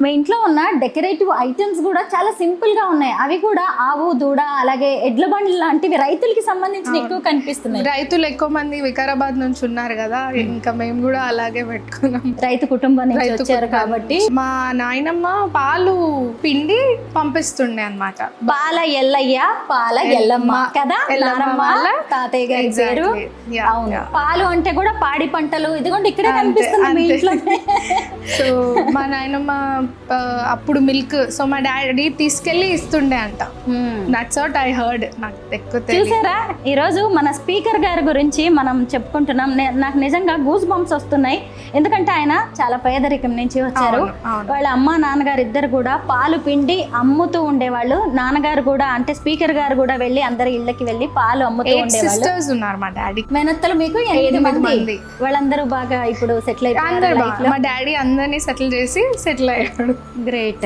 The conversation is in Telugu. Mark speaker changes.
Speaker 1: మీ ఇంట్లో ఉన్న డెకరేటివ్ ఐటమ్స్ కూడా చాలా సింపుల్ గా ఉన్నాయి. అవి కూడా ఆవు దూడ అలాగే ఎడ్ల బండ్లు లాంటివి రైతులకి సంబంధించిన ఎక్కువ కనిపిస్తున్నాయి.
Speaker 2: రైతులు ఎక్కువ మంది వికారాబాద్ నుంచి ఉన్నారు కదా, ఇంకా మేము కూడా అలాగే పెట్టుకున్నాం.
Speaker 1: రైతు కుటుంబం నుంచి వచ్చారు కాబట్టి.
Speaker 2: మా నాయనమ్మ పాలు పిండి పంపిస్తుండే అన్నమాట.
Speaker 1: పాల ఎల్లయ్య పాల ఎల్లమ్మ కదా, నానమ్మ తాతయ్య గారి పేరు. అవును, పాలు అంటే కూడా పాడి పంటలు. ఇదిగోండి ఇక్కడే కనిపిస్తుంది మీ ఇంట్లో.
Speaker 2: సో మా నాయనమ్మ అప్పుడు మిల్క్, సో మా డాడీ తీసుకెళ్లి ఇస్తుండే అంట. That's what I heard. నాకు ఎక్కువ
Speaker 1: చూసారా, ఈరోజు మన స్పీకర్ గారి గురించి మనం చెప్పుకుంటున్నాం. నాకు నిజంగా గూస్ బంప్స్ వస్తున్నాయి, ఎందుకంటే ఆయన చాలా పేదరికం నుంచి వచ్చారు. వాళ్ళ అమ్మ నాన్నగారు ఇద్దరు కూడా పాలు పిండి అమ్ముతూ ఉండేవాళ్ళు. నాన్నగారు కూడా అంటే స్పీకర్ గారు కూడా వెళ్ళి అందరి ఇళ్ళకి వెళ్ళి పాలు అమ్ముతూ ఉండేవాళ్ళు.
Speaker 2: ఉన్నారు మా డాడీ.
Speaker 1: మేనత్తలు మీకు 8 మంది. వాళ్ళందరూ బాగా ఇప్పుడు సెటిల్ అయిపోయారు.
Speaker 2: మా డాడీ అందరినీ సెటిల్ చేసి సెటిల్ అయ్యాడు.
Speaker 1: గ్రేట్.